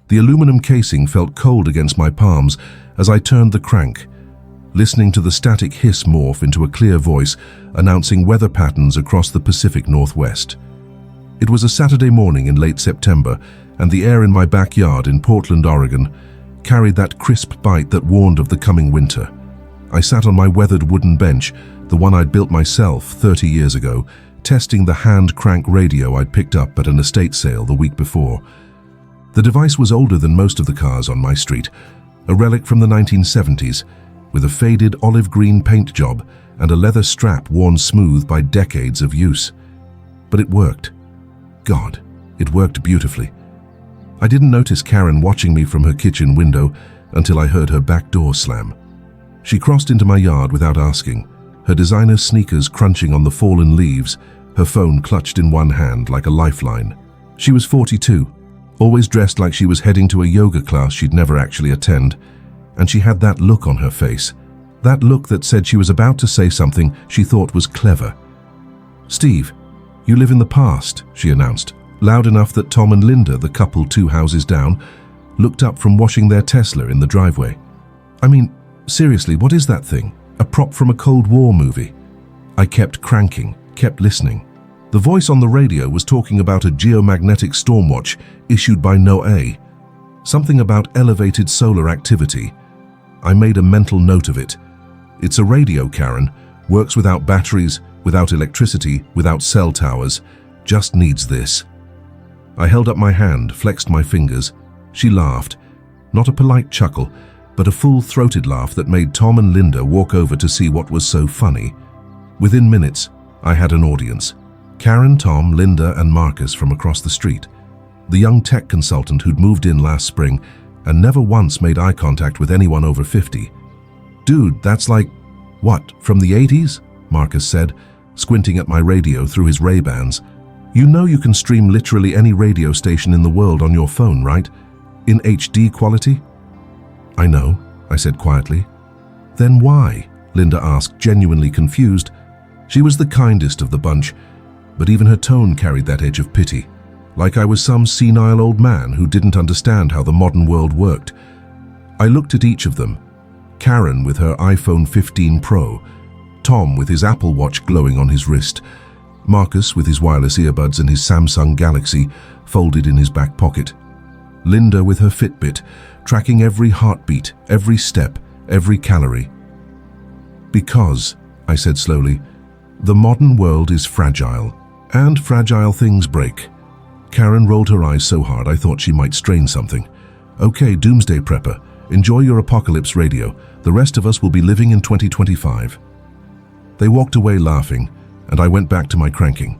The aluminum casing felt cold against my palms as I turned the crank, listening to the static hiss morph into a clear voice announcing weather patterns across the Pacific Northwest. It was a Saturday morning in late September, and the air in my backyard in Portland, Oregon, carried that crisp bite that warned of the coming winter. I sat on my weathered wooden bench, the one I'd built myself 30 years ago, testing the hand crank radio I'd picked up at an estate sale the week before. The device was older than most of the cars on my street, a relic from the 1970s, with a faded olive green paint job and a leather strap worn smooth by decades of use. But it worked. God, it worked beautifully. I didn't notice Karen watching me from her kitchen window until I heard her back door slam. She crossed into my yard without asking, her designer sneakers crunching on the fallen leaves, her phone clutched in one hand like a lifeline. She was 42, always dressed like she was heading to a yoga class she'd never actually attend, and she had that look on her face, that look that said she was about to say something she thought was clever. "Steve, you live in the past," she announced, loud enough that Tom and Linda, the couple 2 houses down, looked up from washing their Tesla in the driveway. "I mean, seriously, what is that thing? A prop from a Cold War movie?" I kept cranking, kept listening. The voice on the radio was talking about a geomagnetic stormwatch issued by NOAA, something about elevated solar activity. I made a mental note of it. "It's a radio, Karen. Works without batteries, without electricity, without cell towers. Just needs this." I held up my hand, flexed my fingers. She laughed. Not a polite chuckle, but a full-throated laugh that made Tom and Linda walk over to see what was so funny. Within minutes, I had an audience. Karen, Tom, Linda, and Marcus from across the street. The young tech consultant who'd moved in last spring and never once made eye contact with anyone over 50. "Dude, that's like, what, from the 80s? Marcus said, squinting at my radio through his Ray-Bans. "You know you can stream literally any radio station in the world on your phone, right? In HD quality?" "I know," I said quietly. "Then why?" Linda asked, genuinely confused. She was the kindest of the bunch, but even her tone carried that edge of pity, like I was some senile old man who didn't understand how the modern world worked. I looked at each of them, Karen with her iPhone 15 Pro, Tom with his Apple Watch glowing on his wrist, Marcus with his wireless earbuds and his Samsung Galaxy folded in his back pocket, Linda with her Fitbit, tracking every heartbeat, every step, every calorie. "Because," I said slowly, "the modern world is fragile, and fragile things break." Karen rolled her eyes so hard I thought she might strain something. "Okay, doomsday prepper, enjoy your apocalypse radio. The rest of us will be living in 2025. They walked away laughing, and I went back to my cranking.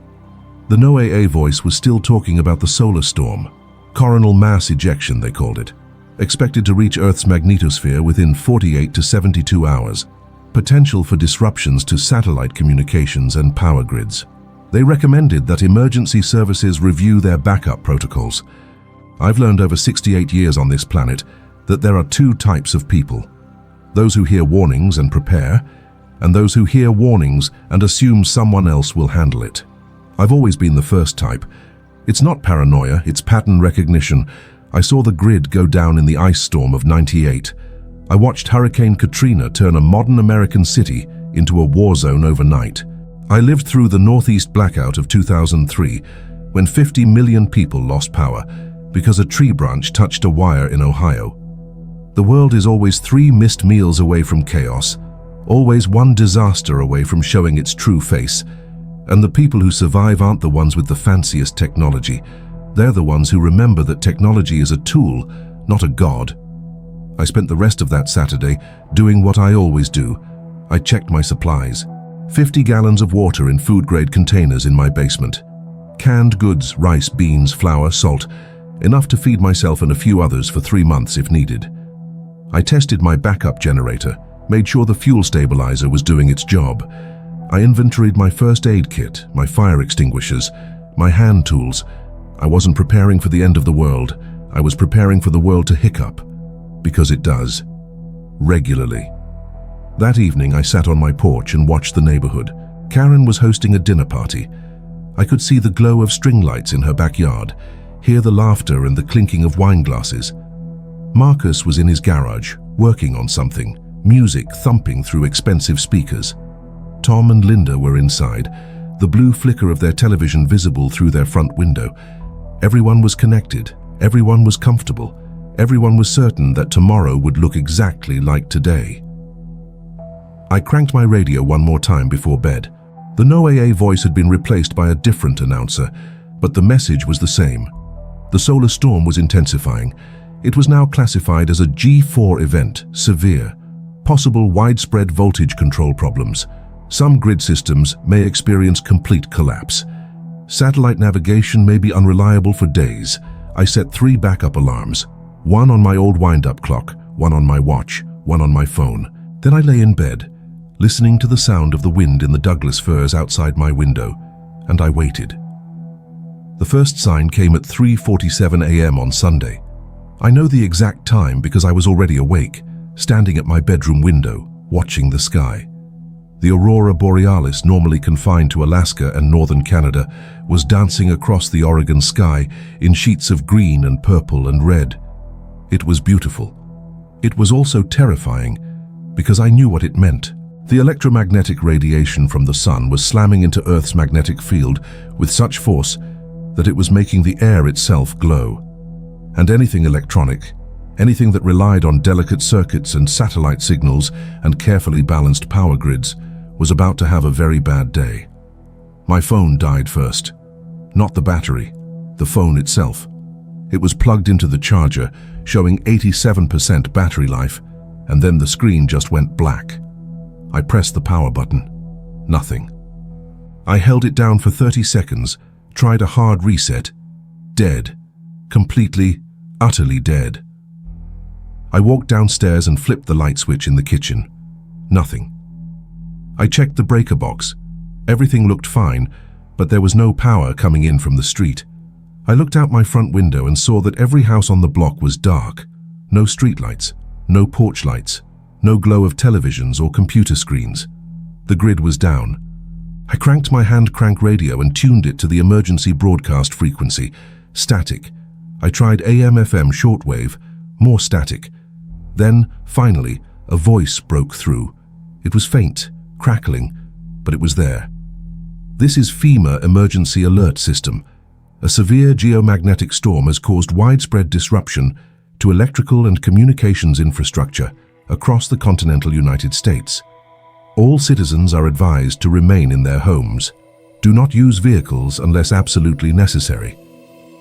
The NOAA voice was still talking about the solar storm. Coronal mass ejection, they called it. Expected to reach Earth's magnetosphere within 48 to 72 hours. Potential for disruptions to satellite communications and power grids. They recommended that emergency services review their backup protocols. I've learned over 68 years on this planet that there are 2 types of people. Those who hear warnings and prepare, and those who hear warnings and assume someone else will handle it. I've always been the first type. It's not paranoia, it's pattern recognition. I saw the grid go down in the ice storm of '98. I watched Hurricane Katrina turn a modern American city into a war zone overnight. I lived through the Northeast blackout of 2003, when 50 million people lost power because a tree branch touched a wire in Ohio. The world is always 3 missed meals away from chaos, always one disaster away from showing its true face. And the people who survive aren't the ones with the fanciest technology. They're the ones who remember that technology is a tool, not a god. I spent the rest of that Saturday doing what I always do. I checked my supplies. 50 gallons of water in food-grade containers in my basement. Canned goods, rice, beans, flour, salt, enough to feed myself and a few others for 3 months if needed. I tested my backup generator, made sure the fuel stabilizer was doing its job. I inventoried my first aid kit, my fire extinguishers, my hand tools. I wasn't preparing for the end of the world. I was preparing for the world to hiccup. Because it does. Regularly. That evening I sat on my porch and watched the neighborhood. Karen was hosting a dinner party. I could see the glow of string lights in her backyard, hear the laughter and the clinking of wine glasses. Marcus was in his garage, working on something, music thumping through expensive speakers. Tom and Linda were inside, the blue flicker of their television visible through their front window. Everyone was connected, everyone was comfortable, everyone was certain that tomorrow would look exactly like today. I cranked my radio one more time before bed. The No AA voice had been replaced by a different announcer, but the message was the same. The solar storm was intensifying. It was now classified as a G4 event, severe. Possible widespread voltage control problems. Some grid systems may experience complete collapse. Satellite navigation may be unreliable for days. I set 3 backup alarms. One on my old wind-up clock, one on my watch, one on my phone. Then I lay in bed, listening to the sound of the wind in the Douglas firs outside my window, and I waited. The first sign came at 3:47 a.m. on Sunday. I know the exact time because I was already awake, standing at my bedroom window, watching the sky. The aurora borealis, normally confined to Alaska and northern Canada, was dancing across the Oregon sky in sheets of green and purple and red. It was beautiful. It was also terrifying, because I knew what it meant. The electromagnetic radiation from the sun was slamming into Earth's magnetic field with such force that it was making the air itself glow. And anything electronic, anything that relied on delicate circuits and satellite signals and carefully balanced power grids, was about to have a very bad day. My phone died first. Not the battery, the phone itself. It was plugged into the charger, showing 87% battery life, and then the screen just went black. I pressed the power button. Nothing. I held it down for 30 seconds, tried a hard reset. Dead. Completely, utterly dead. I walked downstairs and flipped the light switch in the kitchen. Nothing. I checked the breaker box. Everything looked fine, but there was no power coming in from the street. I looked out my front window and saw that every house on the block was dark. No streetlights, no porch lights, no glow of televisions or computer screens. The grid was down. I cranked my hand crank radio and tuned it to the emergency broadcast frequency, static. I tried AM/FM shortwave, more static. Then, finally, a voice broke through. It was faint, crackling, but it was there. This is FEMA Emergency Alert System. A severe geomagnetic storm has caused widespread disruption to electrical and communications infrastructure across the continental United States. All citizens are advised to remain in their homes. Do not use vehicles unless absolutely necessary.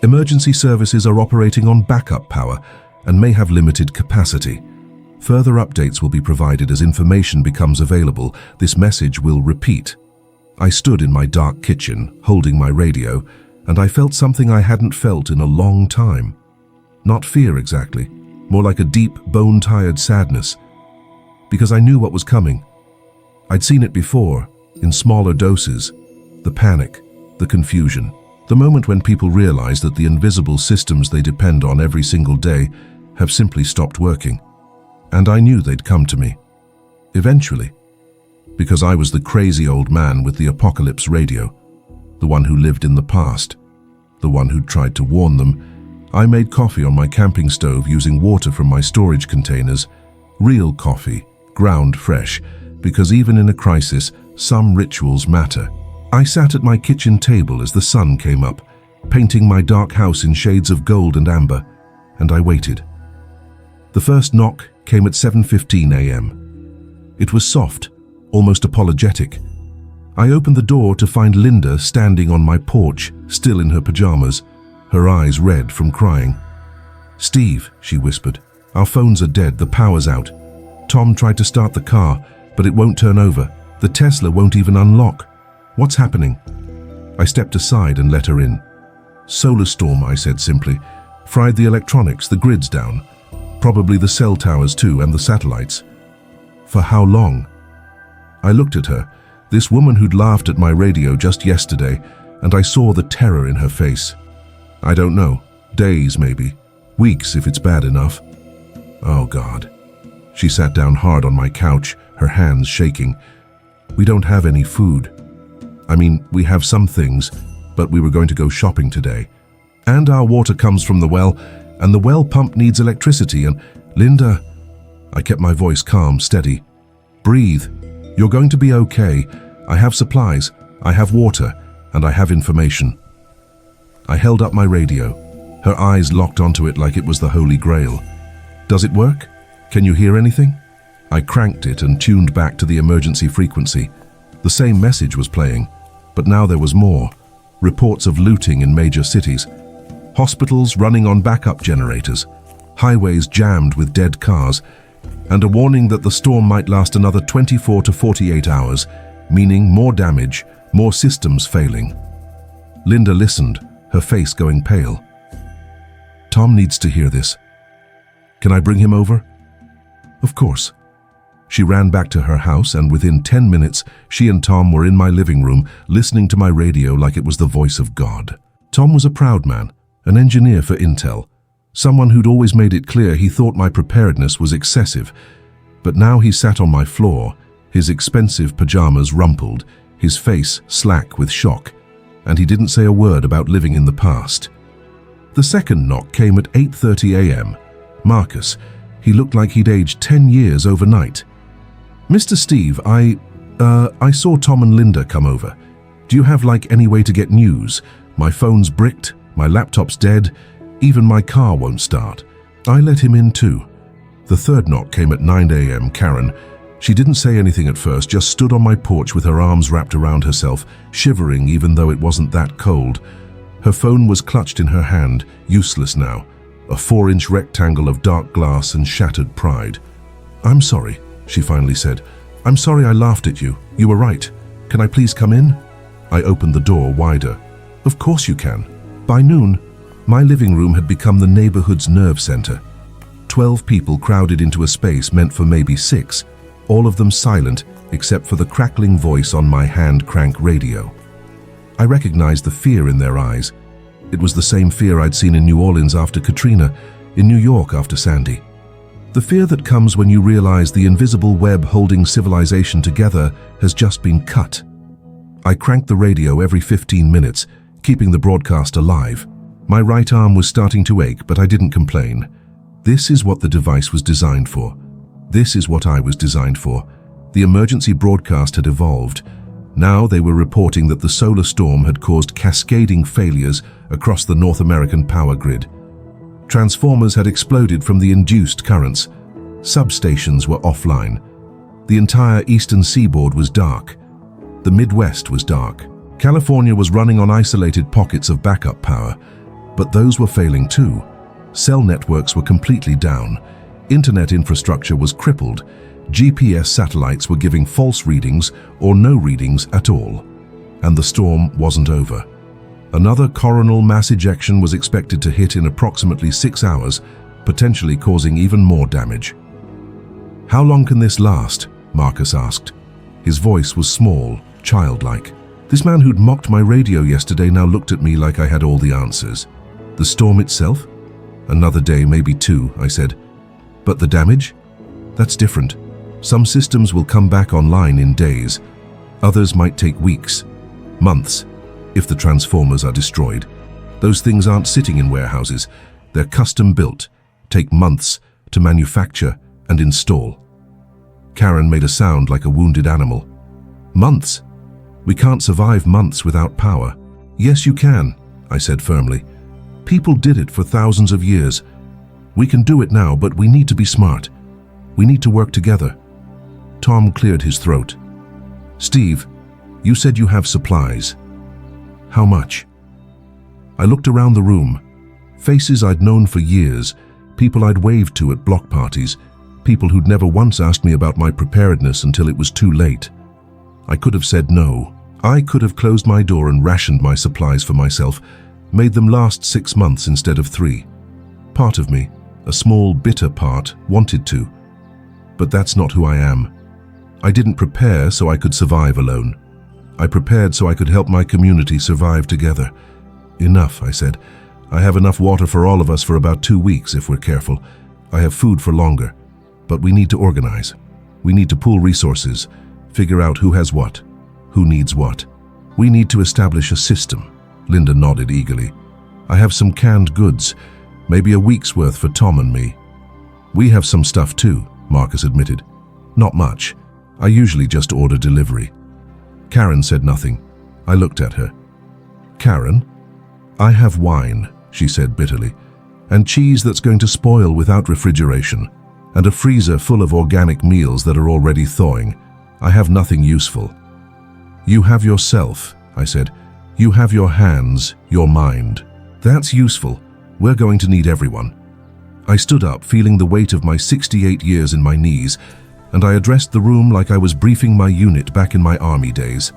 Emergency services are operating on backup power and may have limited capacity. Further updates will be provided as information becomes available. This message will repeat. I stood in my dark kitchen, holding my radio, and I felt something I hadn't felt in a long time. Not fear exactly, more like a deep, bone-tired sadness, because I knew what was coming. I'd seen it before, in smaller doses. The panic, the confusion, the moment when people realize that the invisible systems they depend on every single day have simply stopped working. And I knew they'd come to me. Eventually. Because I was the crazy old man with the apocalypse radio, the one who lived in the past, the one who'd tried to warn them. I made coffee on my camping stove using water from my storage containers. Real coffee, ground fresh, because even in a crisis, some rituals matter. I sat at my kitchen table as the sun came up, painting my dark house in shades of gold and amber, and I waited. The first knock came at 7:15 a.m. It was soft, almost apologetic. I opened the door to find Linda standing on my porch, still in her pajamas, her eyes red from crying. "Steve," she whispered, "our phones are dead, the power's out. Tom tried to start the car, but it won't turn over. The Tesla won't even unlock. What's happening?" I stepped aside and let her in. "Solar storm," I said simply. "Fried the electronics, the grid's down. Probably the cell towers too, and the satellites." "For how long?" I looked at her, this woman who'd laughed at my radio just yesterday, and I saw the terror in her face. "I don't know. Days, maybe. Weeks, if it's bad enough." "Oh, God." She sat down hard on my couch, her hands shaking. "We don't have any food. I mean, we have some things, but we were going to go shopping today. And our water comes from the well, and the well pump needs electricity, and Linda, I kept my voice calm, steady. Breathe. You're going to be okay. I have supplies, I have water, and I have information. I held up my radio. Her eyes locked onto it like it was the Holy Grail. Does it work? Can you hear anything? I cranked it and tuned back to the emergency frequency. The same message was playing, but now there was more. Reports of looting in major cities. Hospitals running on backup generators. Highways jammed with dead cars. And a warning that the storm might last another 24 to 48 hours, meaning more damage, more systems failing. Linda listened, her face going pale. Tom needs to hear this. Can I bring him over? Of course. She ran back to her house, and within 10 minutes, she and Tom were in my living room, listening to my radio like it was the voice of God. Tom was a proud man, an engineer for Intel, someone who'd always made it clear he thought my preparedness was excessive. But now he sat on my floor, his expensive pajamas rumpled, his face slack with shock, and he didn't say a word about living in the past. The second knock came at 8:30 a.m. Marcus. He looked like he'd aged 10 years overnight. Mr. Steve, I saw Tom and Linda come over. Do you have any way to get news? My phone's bricked, my laptop's dead, even my car won't start. I let him in too. The third knock came at 9 a.m. Karen. She didn't say anything at first, just stood on my porch with her arms wrapped around herself, shivering even though it wasn't that cold. Her phone was clutched in her hand, useless now, a 4-inch rectangle of dark glass and shattered pride. I'm sorry, she finally said. I'm sorry I laughed at you. You were right. Can I please come in? I opened the door wider. Of course you can. By noon, my living room had become the neighborhood's nerve center. 12 people crowded into a space meant for maybe 6, all of them silent except for the crackling voice on my hand-crank radio. I recognized the fear in their eyes. It was the same fear I'd seen in New Orleans after Katrina, in New York after Sandy. The fear that comes when you realize the invisible web holding civilization together has just been cut. I cranked the radio every 15 minutes, keeping the broadcast alive. My right arm was starting to ache, but I didn't complain. This is what the device was designed for. This is what I was designed for. The emergency broadcast had evolved. Now they were reporting that the solar storm had caused cascading failures across the North American power grid. Transformers had exploded from the induced currents. Substations were offline. The entire eastern seaboard was dark. The Midwest was dark. California was running on isolated pockets of backup power, but those were failing too. Cell networks were completely down. Internet infrastructure was crippled. GPS satellites were giving false readings or no readings at all. And the storm wasn't over. Another coronal mass ejection was expected to hit in approximately 6 hours, potentially causing even more damage. How long can this last? Marcus asked. His voice was small, childlike. This man who'd mocked my radio yesterday now looked at me like I had all the answers. The storm itself? Another day, maybe 2, I said. But the damage? That's different. Some systems will come back online in days. Others might take weeks, months, if the transformers are destroyed. Those things aren't sitting in warehouses. They're custom built, take months to manufacture and install. Karen made a sound like a wounded animal. Months? We can't survive months without power. Yes, you can, I said firmly. People did it for thousands of years. We can do it now, but we need to be smart. We need to work together. Tom cleared his throat. Steve, you said you have supplies. How much? I looked around the room. Faces I'd known for years, people I'd waved to at block parties, people who'd never once asked me about my preparedness until it was too late. I could have said no. I could have closed my door and rationed my supplies for myself, made them last 6 months instead of 3. Part of me, a small, bitter part, wanted to. But that's not who I am. I didn't prepare so I could survive alone. I prepared so I could help my community survive together. Enough, I said. I have enough water for all of us for about 2 weeks if we're careful. I have food for longer. But we need to organize. We need to pool resources, figure out who has what, who needs what. We need to establish a system. Linda nodded eagerly. I have some canned goods, maybe a week's worth for Tom and me. We have some stuff too, Marcus admitted. Not much. I usually just order delivery. Karen said nothing. I looked at her. Karen? I have wine, she said bitterly, and cheese that's going to spoil without refrigeration, and a freezer full of organic meals that are already thawing. I have nothing useful. You have yourself, I said. You have your hands, your mind. That's useful. We're going to need everyone. I stood up, feeling the weight of my 68 years in my knees, and I addressed the room like I was briefing my unit back in my army days.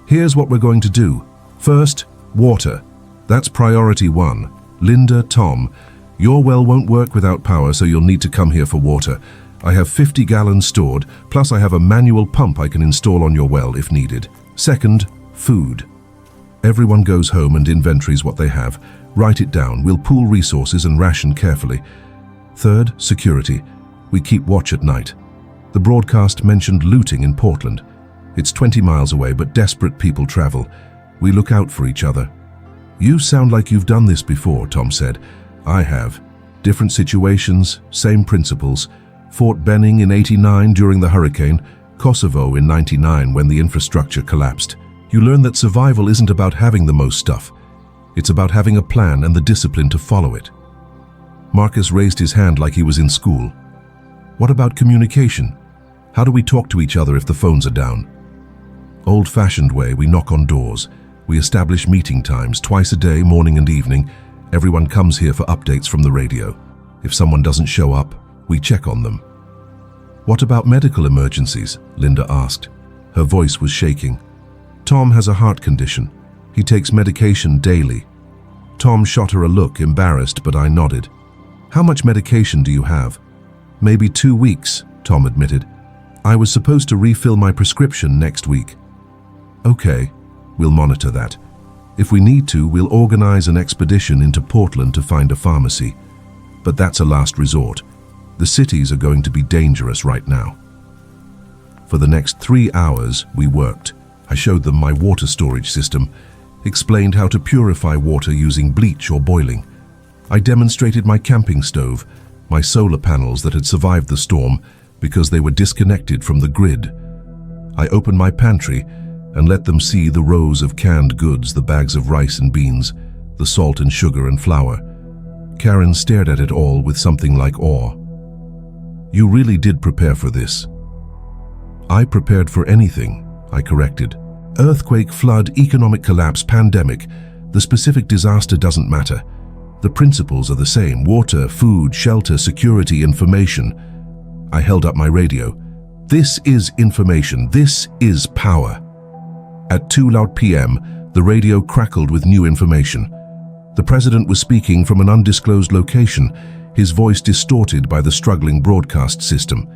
Here's what we're going to do. First, water. That's priority 1. Linda, Tom, your well won't work without power, so you'll need to come here for water. I have 50 gallons stored, plus I have a manual pump I can install on your well if needed. Second, food. Everyone goes home and inventories what they have. Write it down. We'll pool resources and ration carefully. Third, security. We keep watch at night. The broadcast mentioned looting in Portland. It's 20 miles away, but desperate people travel. We look out for each other. You sound like you've done this before, Tom said. I have. Different situations, same principles. Fort Benning in '89 during the hurricane, Kosovo in '99 when the infrastructure collapsed. You learn that survival isn't about having the most stuff. It's about having a plan and the discipline to follow it. Marcus raised his hand like he was in school. What about communication? How do we talk to each other if the phones are down? Old-fashioned way, we knock on doors. We establish meeting times twice a day, morning and evening. Everyone comes here for updates from the radio. If someone doesn't show up, we check on them. What about medical emergencies? Linda asked. Her voice was shaking. Tom has a heart condition. He takes medication daily. Tom shot her a look, embarrassed, but I nodded. How much medication do you have? Maybe 2 weeks, Tom admitted. I was supposed to refill my prescription next week. Okay, we'll monitor that. If we need to, we'll organize an expedition into Portland to find a pharmacy. But that's a last resort. The cities are going to be dangerous right now. For the next 3 hours, we worked. I showed them my water storage system, explained how to purify water using bleach or boiling. I demonstrated my camping stove, my solar panels that had survived the storm because they were disconnected from the grid. I opened my pantry and let them see the rows of canned goods, the bags of rice and beans, the salt and sugar and flour. Karen stared at it all with something like awe. You really did prepare for this. I prepared for anything, I corrected. Earthquake, flood, economic collapse, pandemic. The specific disaster doesn't matter. The principles are the same: water, food, shelter, security, information. I held up my radio. This is information. This is power. At 2 p.m., the radio crackled with new information. The president was speaking from an undisclosed location, his voice distorted by the struggling broadcast system.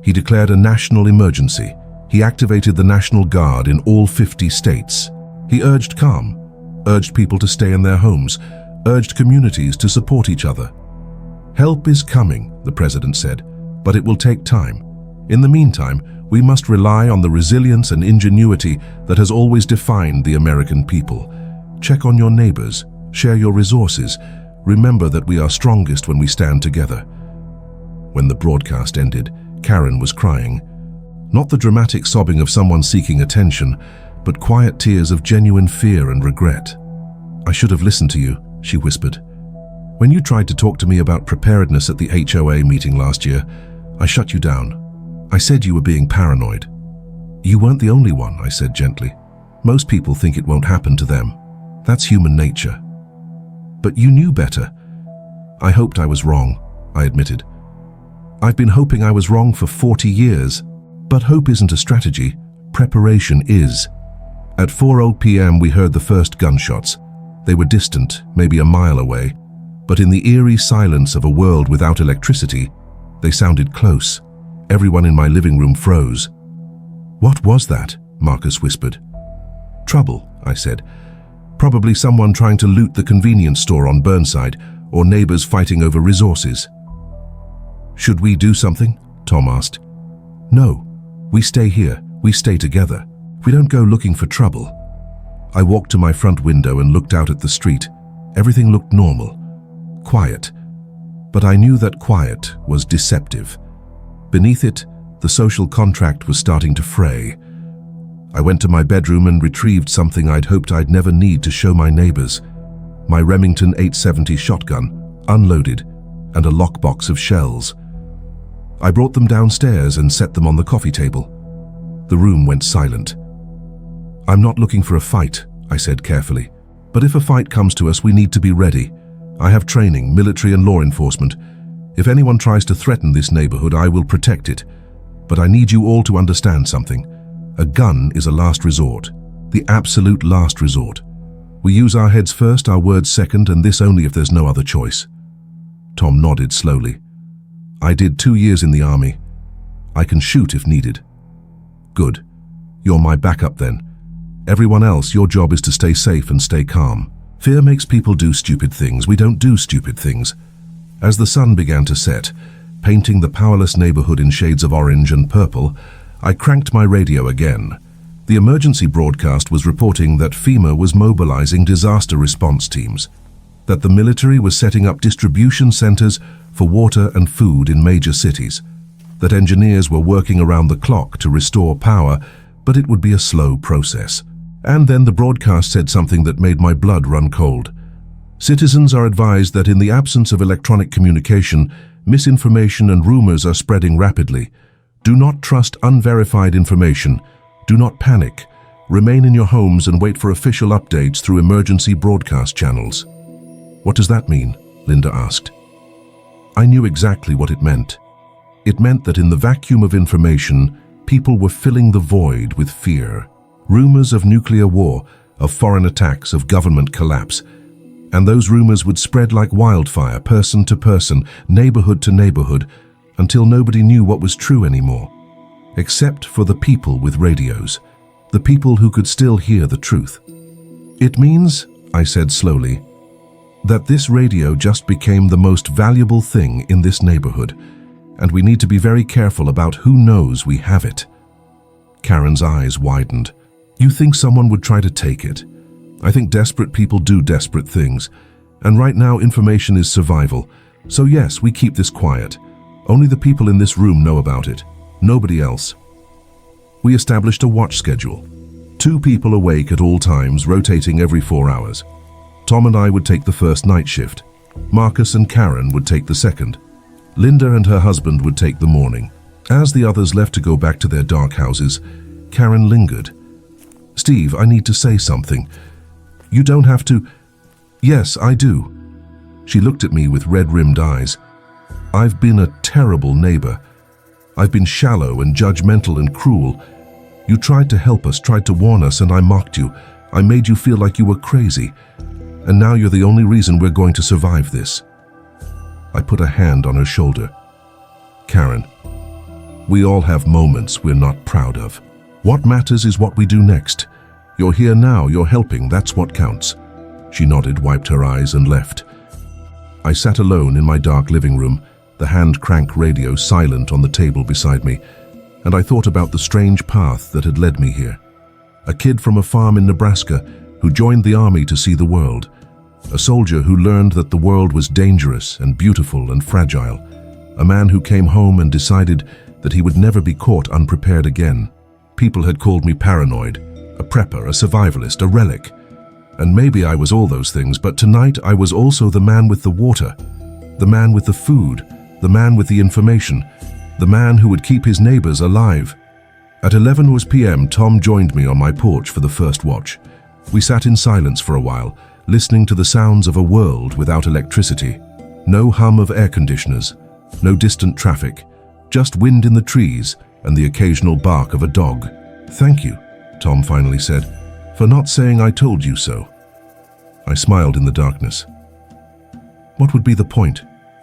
He declared a national emergency. He activated the National Guard in all 50 states. He urged calm, urged people to stay in their homes, urged communities to support each other. Help is coming, the president said, but it will take time. In the meantime, we must rely on the resilience and ingenuity that has always defined the American people. Check on your neighbors, share your resources. Remember that we are strongest when we stand together. When the broadcast ended, Karen was crying. Not the dramatic sobbing of someone seeking attention, but quiet tears of genuine fear and regret. I should have listened to you, she whispered. When you tried to talk to me about preparedness at the HOA meeting last year, I shut you down. I said you were being paranoid. You weren't the only one, I said gently. Most people think it won't happen to them. That's human nature. But you knew better. I hoped I was wrong, I admitted. I've been hoping I was wrong for 40 years. But hope isn't a strategy. Preparation is. At 4:00 p.m. we heard the first gunshots. They were distant, maybe a mile away, but in the eerie silence of a world without electricity, they sounded close. Everyone in my living room froze. What was that? Marcus whispered. Trouble, I said. Probably someone trying to loot the convenience store on Burnside, or neighbors fighting over resources. Should we do something? Tom asked. No. We stay here. We stay together. We don't go looking for trouble. I walked to my front window and looked out at the street. Everything looked normal, quiet, but I knew that quiet was deceptive. Beneath it, the social contract was starting to fray. I went to my bedroom and retrieved something I'd hoped I'd never need to show my neighbors: my Remington 870 shotgun, unloaded, and a lockbox of shells. I brought them downstairs and set them on the coffee table. The room went silent. "I'm not looking for a fight," I said carefully. "But if a fight comes to us, we need to be ready. I have training, military and law enforcement. If anyone tries to threaten this neighborhood, I will protect it. But I need you all to understand something. A gun is a last resort, the absolute last resort. We use our heads first, our words second, and this only if there's no other choice." Tom nodded slowly. "I did 2 years in the army. I can shoot if needed." "Good. You're my backup then. Everyone else, your job is to stay safe and stay calm. Fear makes people do stupid things. We don't do stupid things." As the sun began to set, painting the powerless neighborhood in shades of orange and purple, I cranked my radio again. The emergency broadcast was reporting that FEMA was mobilizing disaster response teams, that the military was setting up distribution centers for water and food in major cities, that engineers were working around the clock to restore power, but it would be a slow process. And then the broadcast said something that made my blood run cold. "Citizens are advised that in the absence of electronic communication, misinformation and rumors are spreading rapidly. Do not trust unverified information. Do not panic. Remain in your homes and wait for official updates through emergency broadcast channels." "What does that mean?" Linda asked. I knew exactly what it meant. It meant that in the vacuum of information, people were filling the void with fear. Rumors of nuclear war, of foreign attacks, of government collapse. And those rumors would spread like wildfire, person to person, neighborhood to neighborhood, until nobody knew what was true anymore. Except for the people with radios, the people who could still hear the truth. "It means," I said slowly, "that this radio just became the most valuable thing in this neighborhood, and we need to be very careful about who knows we have it." Karen's eyes widened. "You think someone would try to take it? I think desperate people do desperate things, and right now information is survival. So yes, we keep this quiet. Only the people in this room know about it. Nobody else." We established a watch schedule. 2 people awake at all times, rotating every 4 hours. Tom and I would take the first night shift. Marcus and Karen would take the second. Linda and her husband would take the morning. As the others left to go back to their dark houses, Karen lingered. "Steve, I need to say something. You don't have to." "Yes, I do." She looked at me with red-rimmed eyes. "I've been a terrible neighbor. I've been shallow and judgmental and cruel. You tried to help us, tried to warn us, and I mocked you. I made you feel like you were crazy. And now you're the only reason we're going to survive this." I put a hand on her shoulder. "Karen, we all have moments we're not proud of. What matters is what we do next. You're here now, you're helping, that's what counts." She nodded, wiped her eyes, and left. I sat alone in my dark living room, the hand-crank radio silent on the table beside me, and I thought about the strange path that had led me here. A kid from a farm in Nebraska who joined the army to see the world. A soldier who learned that the world was dangerous and beautiful and fragile. A man who came home and decided that he would never be caught unprepared again. People had called me paranoid, a prepper, a survivalist, a relic. And maybe I was all those things, but tonight I was also the man with the water, the man with the food, the man with the information, the man who would keep his neighbors alive. At 11 p.m., Tom joined me on my porch for the first watch. We sat in silence for a while, listening to the sounds of a world without electricity. No hum of air conditioners, no distant traffic, just wind in the trees and the occasional bark of a dog. "Thank you," Tom finally said, "for not saying I told you so." I smiled in the darkness. What would be the point?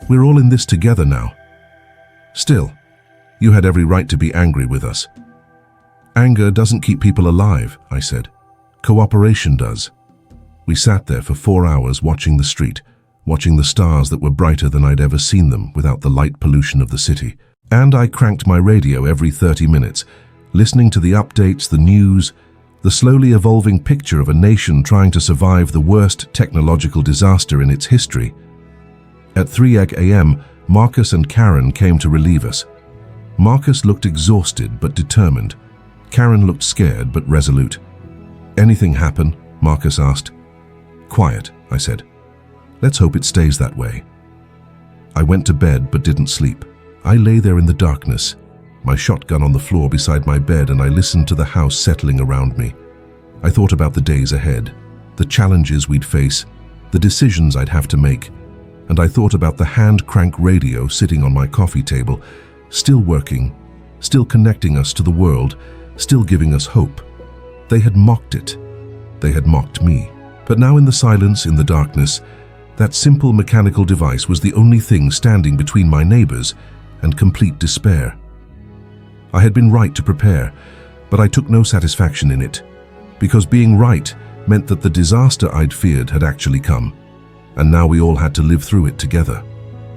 We're all in this together now. Still, you had every right to be angry with us. Anger doesn't keep people alive, I said. Cooperation does. We sat there for 4 hours watching the street, watching the stars that were brighter than I'd ever seen them without the light pollution of the city. And I cranked my radio every 30 minutes, listening to the updates, the news, the slowly evolving picture of a nation trying to survive the worst technological disaster in its history. At 3 a.m., Marcus and Karen came to relieve us. Marcus looked exhausted but determined. Karen looked scared but resolute. "Anything happen?" Marcus asked. "Quiet," I said. "Let's hope it stays that way." I went to bed but didn't sleep. I lay there in the darkness, my shotgun on the floor beside my bed, and I listened to the house settling around me. I thought about the days ahead, the challenges we'd face, the decisions I'd have to make, and I thought about the hand-crank radio sitting on my coffee table, still working, still connecting us to the world, still giving us hope. They had mocked it. They had mocked me. But now in the silence, in the darkness, that simple mechanical device was the only thing standing between my neighbors and complete despair. I had been right to prepare, but I took no satisfaction in it, because being right meant that the disaster I'd feared had actually come, and now we all had to live through it together.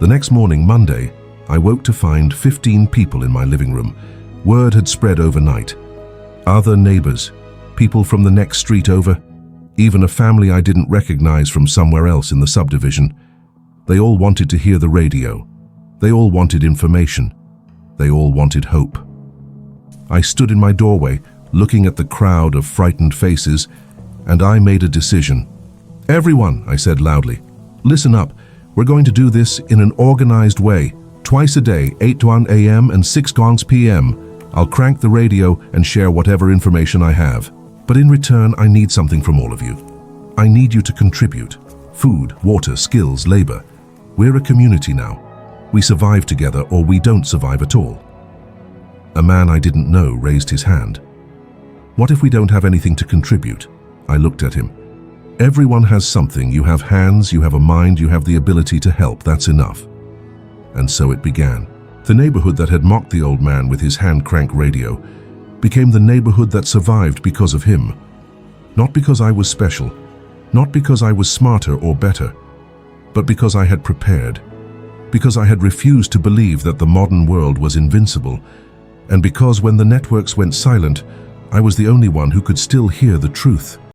The next morning, Monday, I woke to find 15 people in my living room. Word had spread overnight. Other neighbors, people from the next street over, even a family I didn't recognize from somewhere else in the subdivision. They all wanted to hear the radio. They all wanted information. They all wanted hope. I stood in my doorway, looking at the crowd of frightened faces, and I made a decision. "Everyone," I said loudly, "listen up. We're going to do this in an organized way. Twice a day, 8 to 1 a.m. and 6 gongs p.m. I'll crank the radio and share whatever information I have. But in return, I need something from all of you. I need you to contribute. Food, water, skills, labor. We're a community now. We survive together or we don't survive at all." A man I didn't know raised his hand. "What if we don't have anything to contribute?" I looked at him. "Everyone has something. You have hands, you have a mind, you have the ability to help. That's enough." And so it began. The neighborhood that had mocked the old man with his hand-crank radio became the neighborhood that survived because of him. Not because I was special, not because I was smarter or better, but because I had prepared, because I had refused to believe that the modern world was invincible, and because when the networks went silent, I was the only one who could still hear the truth.